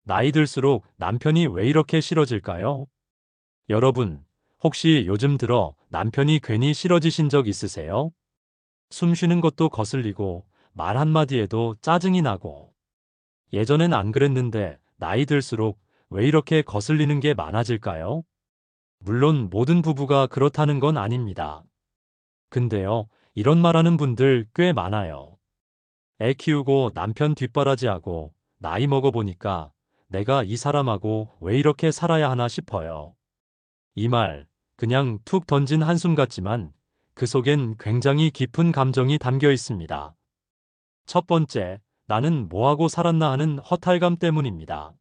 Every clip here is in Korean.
나이 들수록 남편이 왜 이렇게 싫어질까요? 여러분, 혹시 요즘 들어 남편이 괜히 싫어지신 적 있으세요? 숨 쉬는 것도 거슬리고 말 한마디에도 짜증이 나고 예전엔 안 그랬는데 나이 들수록 왜 이렇게 거슬리는 게 많아질까요? 물론 모든 부부가 그렇다는 건 아닙니다. 근데요, 이런 말하는 분들 꽤 많아요. 애 키우고 남편 뒷바라지하고 나이 먹어보니까 내가 이 사람하고 왜 이렇게 살아야 하나 싶어요. 이 말, 그냥 툭 던진 한숨 같지만 그 속엔 굉장히 깊은 감정이 담겨 있습니다. 첫 번째, 나는 뭐하고 살았나 하는 허탈감 때문입니다.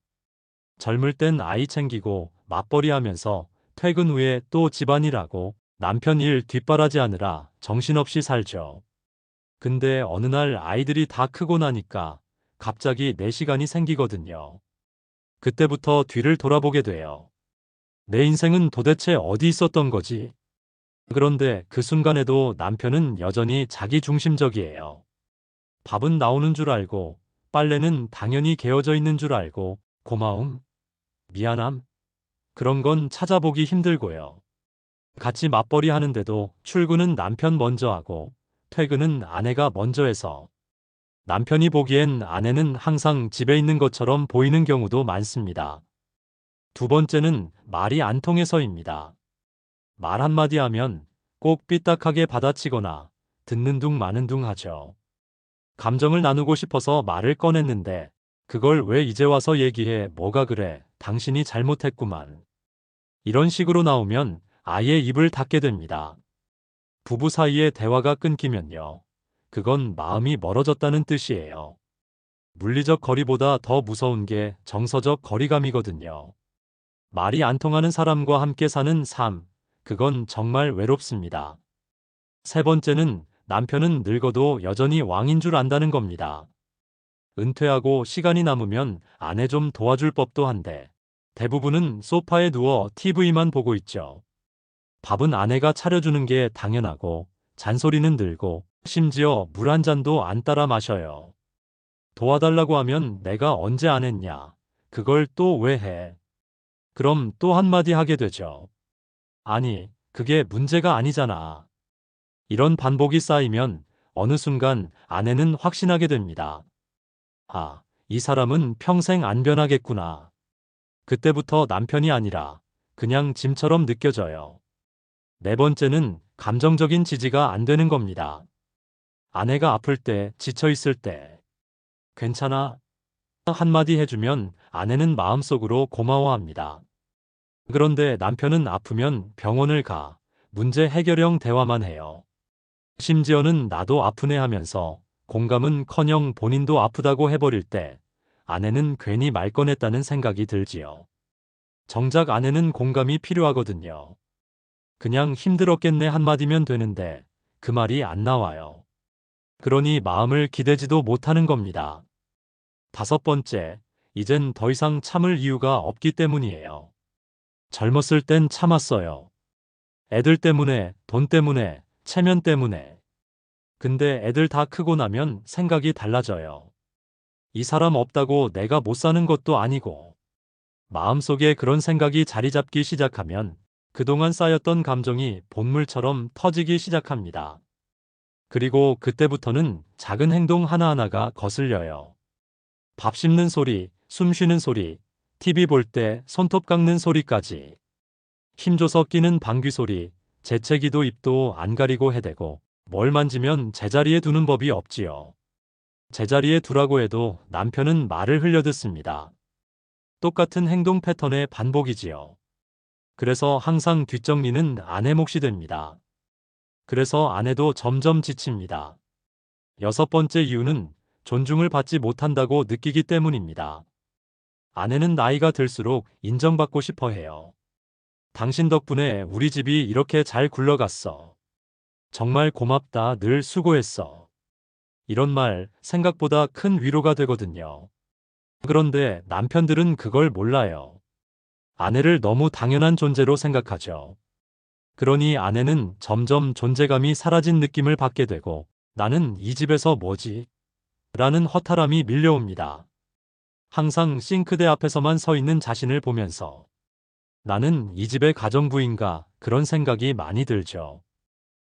젊을 땐 아이 챙기고 맞벌이 하면서 퇴근 후에 또 집안일하고 남편 일 뒷바라지 하느라 정신없이 살죠. 근데 어느 날 아이들이 다 크고 나니까 갑자기 내 시간이 생기거든요. 그때부터 뒤를 돌아보게 돼요. 내 인생은 도대체 어디 있었던 거지? 그런데 그 순간에도 남편은 여전히 자기 중심적이에요. 밥은 나오는 줄 알고, 빨래는 당연히 개어져 있는 줄 알고, 고마움, 미안함, 그런 건 찾아보기 힘들고요. 같이 맞벌이 하는데도 출근은 남편 먼저 하고, 퇴근은 아내가 먼저 해서, 남편이 보기엔 아내는 항상 집에 있는 것처럼 보이는 경우도 많습니다. 두 번째는 말이 안 통해서입니다. 말 한마디 하면 꼭 삐딱하게 받아치거나 듣는 둥 마는 둥 하죠. 감정을 나누고 싶어서 말을 꺼냈는데 그걸 왜 이제 와서 얘기해 뭐가 그래 당신이 잘못했구만. 이런 식으로 나오면 아예 입을 닫게 됩니다. 부부 사이에 대화가 끊기면요. 그건 마음이 멀어졌다는 뜻이에요. 물리적 거리보다 더 무서운 게 정서적 거리감이거든요. 말이 안 통하는 사람과 함께 사는 삶, 그건 정말 외롭습니다. 세 번째는 남편은 늙어도 여전히 왕인 줄 안다는 겁니다. 은퇴하고 시간이 남으면 아내 좀 도와줄 법도 한데 대부분은 소파에 누워 TV만 보고 있죠. 밥은 아내가 차려주는 게 당연하고 잔소리는 늘고 심지어 물 한 잔도 안 따라 마셔요. 도와달라고 하면 내가 언제 안 했냐. 그걸 또 왜 해? 그럼 또 한마디 하게 되죠. 아니, 그게 문제가 아니잖아. 이런 반복이 쌓이면 어느 순간 아내는 확신하게 됩니다. 아, 이 사람은 평생 안 변하겠구나. 그때부터 남편이 아니라 그냥 짐처럼 느껴져요. 네 번째는 감정적인 지지가 안 되는 겁니다. 아내가 아플 때, 지쳐 있을 때, 괜찮아? 한마디 해주면 아내는 마음속으로 고마워합니다. 그런데 남편은 아프면 병원을 가, 문제 해결형 대화만 해요. 심지어는 나도 아프네 하면서 공감은커녕 본인도 아프다고 해버릴 때 아내는 괜히 말 꺼냈다는 생각이 들지요. 정작 아내는 공감이 필요하거든요. 그냥 힘들었겠네 한마디면 되는데 그 말이 안 나와요. 그러니 마음을 기대지도 못하는 겁니다. 다섯 번째, 이젠 더 이상 참을 이유가 없기 때문이에요. 젊었을 땐 참았어요. 애들 때문에, 돈 때문에, 체면 때문에. 근데 애들 다 크고 나면 생각이 달라져요. 이 사람 없다고 내가 못 사는 것도 아니고. 마음속에 그런 생각이 자리 잡기 시작하면 그동안 쌓였던 감정이 본물처럼 터지기 시작합니다. 그리고 그때부터는 작은 행동 하나하나가 거슬려요. 밥 씹는 소리, 숨 쉬는 소리, TV 볼 때 손톱 깎는 소리까지. 힘줘서 끼는 방귀 소리, 재채기도 입도 안 가리고 해대고 뭘 만지면 제자리에 두는 법이 없지요. 제자리에 두라고 해도 남편은 말을 흘려듣습니다. 똑같은 행동 패턴의 반복이지요. 그래서 항상 뒷정리는 아내 몫이 됩니다. 그래서 아내도 점점 지칩니다. 여섯 번째 이유는 존중을 받지 못한다고 느끼기 때문입니다. 아내는 나이가 들수록 인정받고 싶어 해요. 당신 덕분에 우리 집이 이렇게 잘 굴러갔어. 정말 고맙다, 늘 수고했어. 이런 말 생각보다 큰 위로가 되거든요. 그런데 남편들은 그걸 몰라요. 아내를 너무 당연한 존재로 생각하죠. 그러니 아내는 점점 존재감이 사라진 느낌을 받게 되고 나는 이 집에서 뭐지? 라는 허탈함이 밀려옵니다. 항상 싱크대 앞에서만 서 있는 자신을 보면서 나는 이 집의 가정부인가 그런 생각이 많이 들죠.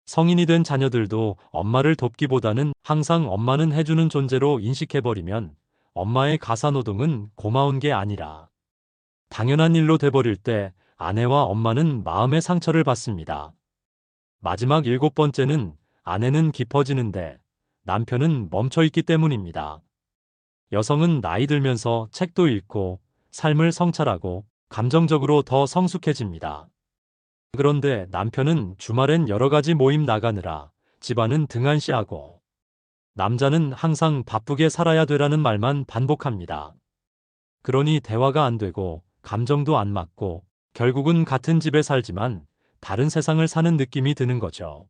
성인이 된 자녀들도 엄마를 돕기보다는 항상 엄마는 해주는 존재로 인식해버리면 엄마의 가사노동은 고마운 게 아니라 당연한 일로 돼버릴 때 아내와 엄마는 마음의 상처를 받습니다. 마지막 7번째는 아내는 깊어지는데 남편은 멈춰있기 때문입니다. 여성은 나이 들면서 책도 읽고 삶을 성찰하고 감정적으로 더 성숙해집니다. 그런데 남편은 주말엔 여러 가지 모임 나가느라 집안은 등한시하고 남자는 항상 바쁘게 살아야 되라는 말만 반복합니다. 그러니 대화가 안 되고 감정도 안 맞고 결국은 같은 집에 살지만 다른 세상을 사는 느낌이 드는 거죠.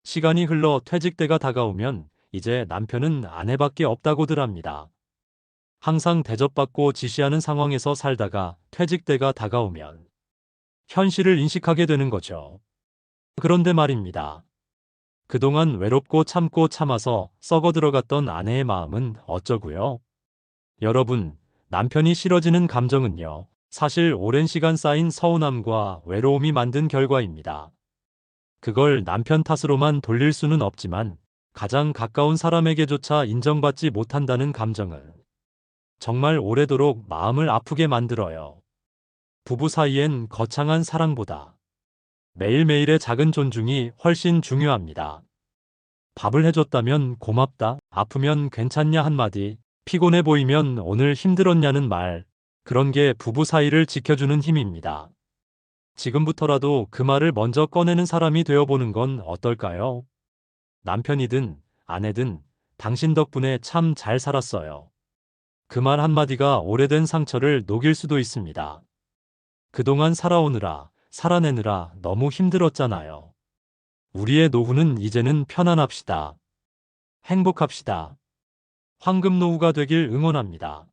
시간이 흘러 퇴직대가 다가오면 이제 남편은 아내밖에 없다고들 합니다. 항상 대접받고 지시하는 상황에서 살다가 퇴직대가 다가오면 현실을 인식하게 되는 거죠. 그런데 말입니다. 그동안 외롭고 참고 참아서 썩어 들어갔던 아내의 마음은 어쩌고요? 여러분, 남편이 싫어지는 감정은요, 사실 오랜 시간 쌓인 서운함과 외로움이 만든 결과입니다. 그걸 남편 탓으로만 돌릴 수는 없지만 가장 가까운 사람에게조차 인정받지 못한다는 감정은 정말 오래도록 마음을 아프게 만들어요. 부부 사이엔 거창한 사랑보다 매일매일의 작은 존중이 훨씬 중요합니다. 밥을 해줬다면 고맙다, 아프면 괜찮냐 한마디, 피곤해 보이면 오늘 힘들었냐는 말, 그런 게 부부 사이를 지켜주는 힘입니다. 지금부터라도 그 말을 먼저 꺼내는 사람이 되어보는 건 어떨까요? 남편이든 아내든 당신 덕분에 참 잘 살았어요. 그 말 한마디가 오래된 상처를 녹일 수도 있습니다. 그동안 살아오느라, 살아내느라 너무 힘들었잖아요. 우리의 노후는 이제는 편안합시다. 행복합시다. 황금 노후가 되길 응원합니다.